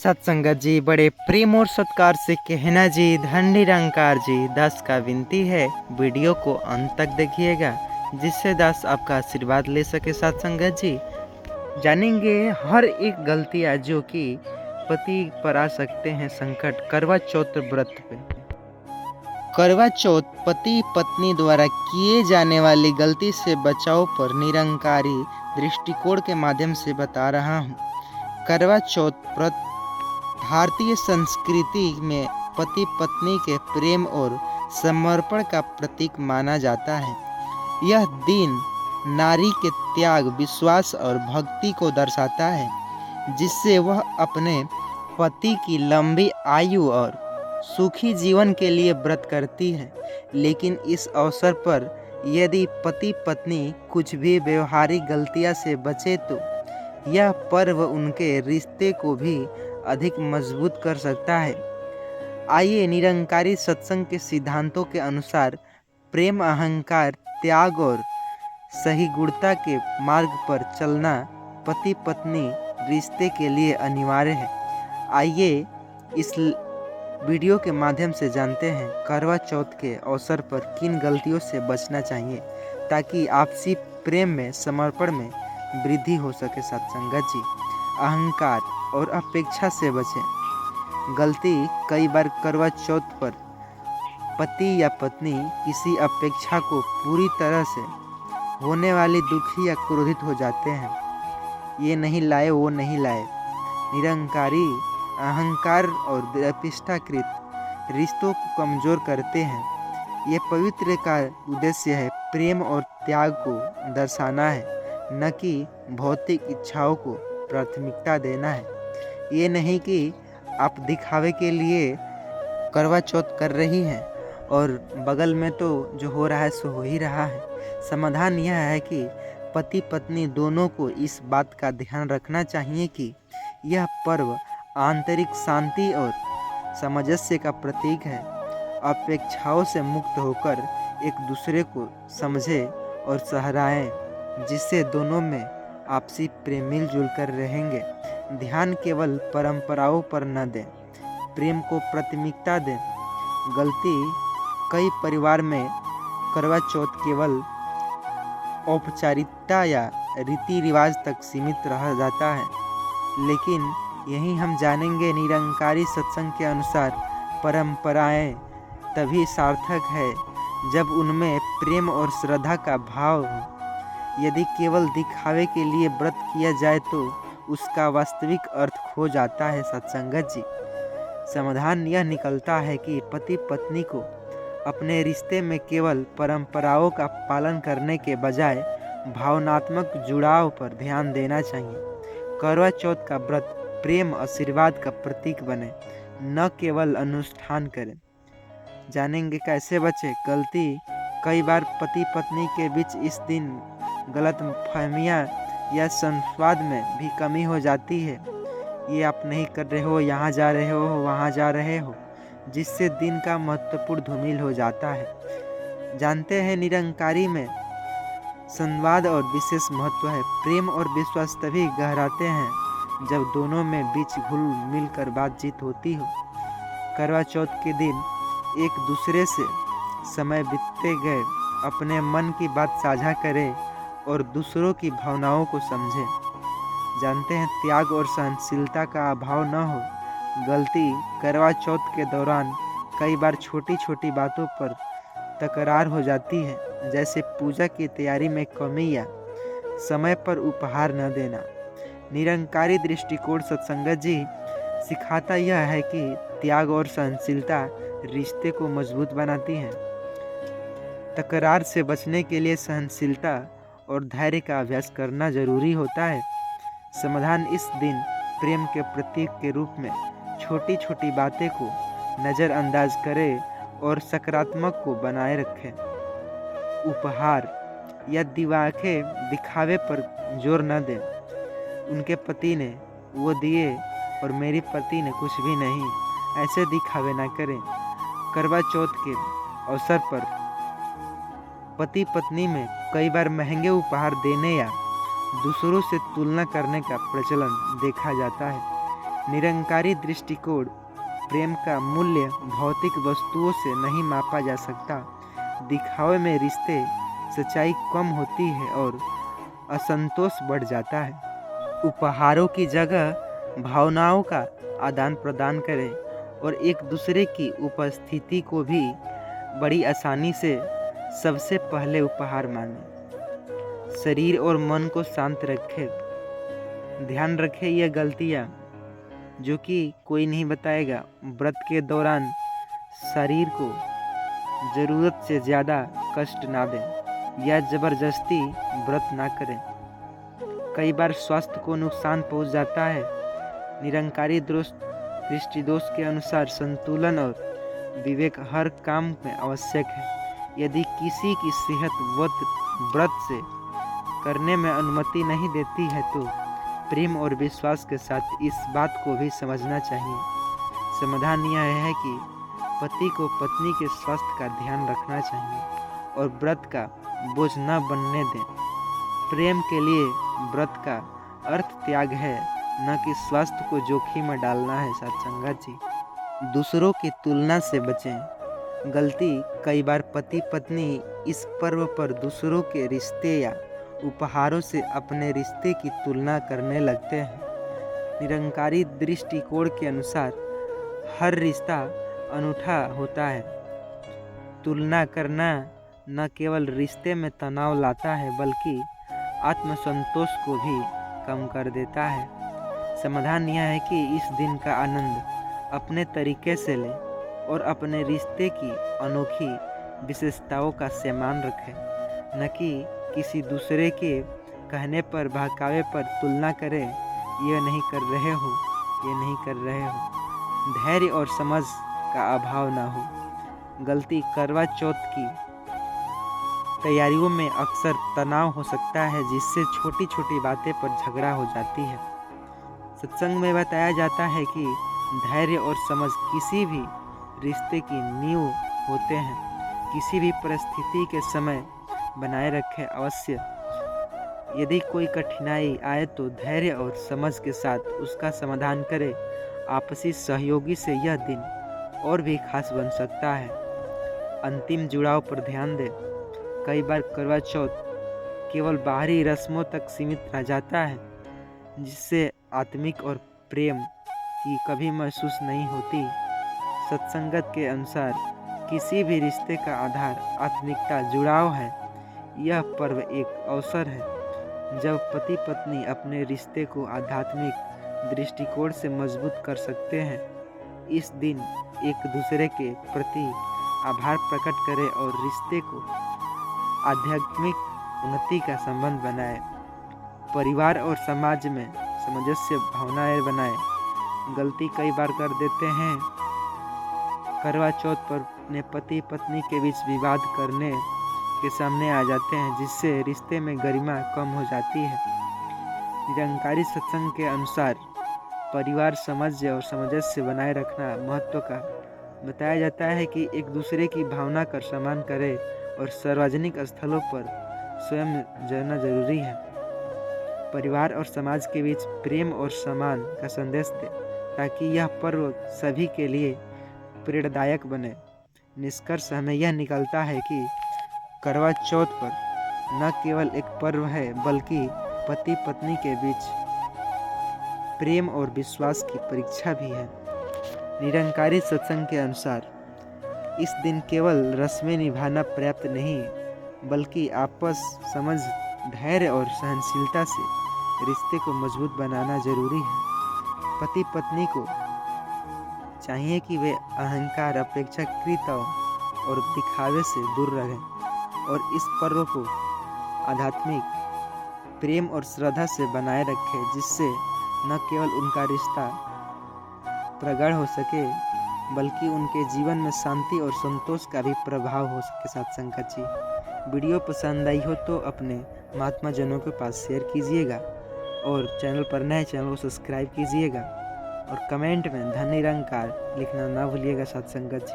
सत्संगत जी बड़े प्रेम और सत्कार से कहना जी धन निरंकार जी दास का विनती है वीडियो को अंत तक देखिएगा जिससे दास आपका आशीर्वाद ले सके। सत्संगत जी जानेंगे हर एक गलतियाँ जो कि पति पर आ सकते हैं संकट करवा चौथ व्रत पे। करवा चौथ पति पत्नी द्वारा किए जाने वाली गलती से बचाव पर निरंकारी दृष्टिकोण के माध्यम से बता रहा हूँ। करवा चौथ व्रत भारतीय संस्कृति में पति पत्नी के प्रेम और समर्पण का प्रतीक माना जाता है। यह दिन नारी के त्याग, विश्वास और भक्ति को दर्शाता है, जिससे वह अपने पति की लंबी आयु और सुखी जीवन के लिए व्रत करती है। लेकिन इस अवसर पर यदि पति पत्नी कुछ भी व्यवहारिक गलतियां से बचे तो यह पर्व उनके रिश्ते को भी अधिक मजबूत कर सकता है। आइए निरंकारी सत्संग के सिद्धांतों के अनुसार प्रेम, अहंकार, त्याग और सही गुणता के मार्ग पर चलना पति पत्नी रिश्ते के लिए अनिवार्य है। आइए इस वीडियो के माध्यम से जानते हैं करवा चौथ के अवसर पर किन गलतियों से बचना चाहिए ताकि आपसी प्रेम में, समर्पण में वृद्धि हो सके। सत्संगत जी अहंकार और अपेक्षा से बचें। गलती कई बार करवा चौथ पर पति या पत्नी किसी अपेक्षा को पूरी तरह से होने वाली दुखी या क्रोधित हो जाते हैं। ये नहीं लाए, वो नहीं लाए। निरंकारी अहंकार और अपेक्षाकृत रिश्तों को कमजोर करते हैं। ये पवित्र का उद्देश्य है प्रेम और त्याग को दर्शाना है, न कि भौतिक इच्छाओं को प्राथमिकता देना है। ये नहीं कि आप दिखावे के लिए करवा चौथ कर रही हैं और बगल में तो जो हो रहा है सो हो ही रहा है। समाधान यह है कि पति पत्नी दोनों को इस बात का ध्यान रखना चाहिए कि यह पर्व आंतरिक शांति और सामंजस्य का प्रतीक है। अपेक्षाओं से मुक्त होकर एक दूसरे को समझे और सराहें, जिससे दोनों में आपसी प्रेम मिलजुल कर रहेंगे। ध्यान केवल परंपराओं पर न दें, प्रेम को प्राथमिकता दें। गलती कई परिवार में करवा चौथ केवल औपचारिकता या रीति रिवाज तक सीमित रह जाता है, लेकिन यही हम जानेंगे निरंकारी सत्संग के अनुसार परंपराएं तभी सार्थक है जब उनमें प्रेम और श्रद्धा का भाव हो। यदि केवल दिखावे के लिए व्रत किया जाए तो उसका वास्तविक अर्थ खो जाता है। सत्संगत जी समाधान यह निकलता है कि पति पत्नी को अपने रिश्ते में केवल परंपराओं का पालन करने के बजाय भावनात्मक जुड़ाव पर ध्यान देना चाहिए। करवा चौथ का व्रत प्रेम, आशीर्वाद का प्रतीक बने, न केवल अनुष्ठान करें। जानेंगे कैसे बचे। गलती कई बार पति पत्नी के बीच इस दिन गलत फहमियाँ या संवाद में भी कमी हो जाती है। ये आप नहीं कर रहे हो, यहाँ जा रहे हो, वहाँ जा रहे हो, जिससे दिन का महत्वपूर्ण धूमिल हो जाता है। जानते हैं निरंकारी में संवाद और विशेष महत्व है। प्रेम और विश्वास तभी गहराते हैं जब दोनों में बीच घुल मिल कर बातचीत होती हो। करवा चौथ के दिन एक दूसरे से समय बीतते गए अपने मन की बात साझा करें और दूसरों की भावनाओं को समझें। जानते हैं त्याग और सहनशीलता का अभाव न हो। गलती करवा चौथ के दौरान कई बार छोटी छोटी बातों पर तकरार हो जाती है, जैसे पूजा की तैयारी में कमी या समय पर उपहार न देना। निरंकारी दृष्टिकोण सत्संगत जी सिखाता यह है कि त्याग और सहनशीलता रिश्ते को मजबूत बनाती हैं। तकरार से बचने के लिए सहनशीलता और धैर्य का अभ्यास करना जरूरी होता है। समाधान इस दिन प्रेम के प्रतीक के रूप में छोटी छोटी बातें को नज़रअंदाज करें और सकारात्मक को बनाए रखें। उपहार या दिखावे पर जोर न दें। उनके पति ने वो दिए और मेरी पति ने कुछ भी नहीं, ऐसे दिखावे न करें। करवा चौथ के अवसर पर पति पत्नी में कई बार महंगे उपहार देने या दूसरों से तुलना करने का प्रचलन देखा जाता है। निरंकारी दृष्टिकोण प्रेम का मूल्य भौतिक वस्तुओं से नहीं मापा जा सकता। दिखावे में रिश्ते सच्चाई कम होती है और असंतोष बढ़ जाता है। उपहारों की जगह भावनाओं का आदान प्रदान करें और एक दूसरे की उपस्थिति को भी बड़ी आसानी से सबसे पहले उपहार माने। शरीर और मन को शांत रखें। ध्यान रखें यह गलतियाँ जो कि कोई नहीं बताएगा। व्रत के दौरान शरीर को ज़रूरत से ज़्यादा कष्ट ना दें या ज़बरदस्ती व्रत ना करें। कई बार स्वास्थ्य को नुकसान पहुंच जाता है। निरंकारी दृष्टिदोष के अनुसार संतुलन और विवेक हर काम में आवश्यक है। यदि किसी की सेहत व्रत से करने में अनुमति नहीं देती है तो प्रेम और विश्वास के साथ इस बात को भी समझना चाहिए। समाधान यह है कि पति को पत्नी के स्वास्थ्य का ध्यान रखना चाहिए और व्रत का बोझ न बनने दें। प्रेम के लिए व्रत का अर्थ त्याग है, न कि स्वास्थ्य को जोखिम में डालना है। सत्संगत जी, दूसरों की तुलना से बचें। गलती कई बार पति पत्नी इस पर्व पर दूसरों के रिश्ते या उपहारों से अपने रिश्ते की तुलना करने लगते हैं। निरंकारी दृष्टिकोण के अनुसार हर रिश्ता अनूठा होता है। तुलना करना न केवल रिश्ते में तनाव लाता है बल्कि आत्मसंतोष को भी कम कर देता है। समाधान यह है कि इस दिन का आनंद अपने तरीके से लें और अपने रिश्ते की अनोखी विशेषताओं का सम्मान रखें, न कि किसी दूसरे के कहने पर बहकावे पर तुलना करें। ये नहीं कर रहे हो, ये नहीं कर रहे हो। धैर्य और समझ का अभाव ना हो। गलती करवा चौथ की तैयारियों में अक्सर तनाव हो सकता है, जिससे छोटी छोटी बातें पर झगड़ा हो जाती है। सत्संग में बताया जाता है कि धैर्य और समझ किसी भी रिश्ते की नींव होते हैं। किसी भी परिस्थिति के समय बनाए रखें अवश्य। यदि कोई कठिनाई आए तो धैर्य और समझ के साथ उसका समाधान करें। आपसी सहयोगी से यह दिन और भी खास बन सकता है। अंतिम जुड़ाव पर ध्यान दें। कई बार करवा चौथ केवल बाहरी रस्मों तक सीमित रह जाता है, जिससे आत्मिक और प्रेम की कभी महसूस नहीं होती। सत्संगत के अनुसार किसी भी रिश्ते का आधार आत्मिकता जुड़ाव है। यह पर्व एक अवसर है जब पति पत्नी अपने रिश्ते को आध्यात्मिक दृष्टिकोण से मजबूत कर सकते हैं। इस दिन एक दूसरे के प्रति आभार प्रकट करें और रिश्ते को आध्यात्मिक उन्नति का संबंध बनाए। परिवार और समाज में सामंजस्य भावनाएं बनाए। गलती कई बार कर देते हैं। करवा चौथ पर अपने पति पत्नी के बीच विवाद करने के सामने आ जाते हैं, जिससे रिश्ते में गरिमा कम हो जाती है। निरंकारी सत्संग के अनुसार परिवार सामंजस्य और सामंजस्य बनाए रखना महत्व का बताया जाता है कि एक दूसरे की भावना का सम्मान करें और सार्वजनिक स्थलों पर स्वयं रहना जरूरी है। परिवार और समाज के बीच प्रेम और सम्मान का संदेश दें ताकि यह पर्व सभी के लिए प्रेरणादायक बने। निष्कर्ष हमें यह निकलता है कि करवा चौथ पर न केवल एक पर्व है बल्कि पति पत्नी के बीच प्रेम और विश्वास की परीक्षा भी है। निरंकारी सत्संग के अनुसार इस दिन केवल रस्में निभाना पर्याप्त नहीं बल्कि आपस समझ धैर्य और सहनशीलता से रिश्ते को मजबूत बनाना जरूरी है। पति पत्नी को चाहिए कि वे अहंकार अपेक्षाकृत और दिखावे से दूर रहें और इस पर्व को आध्यात्मिक प्रेम और श्रद्धा से बनाए रखें, जिससे न केवल उनका रिश्ता प्रगाढ़ हो सके बल्कि उनके जीवन में शांति और संतोष का भी प्रभाव हो सके। सत्संगत जी, वीडियो पसंद आई हो तो अपने महात्मा जनों के पास शेयर कीजिएगा और चैनल पर नए चैनल को सब्सक्राइब कीजिएगा और कमेंट में धन निरंकार लिखना ना भूलिएगा। सत्संगत जी।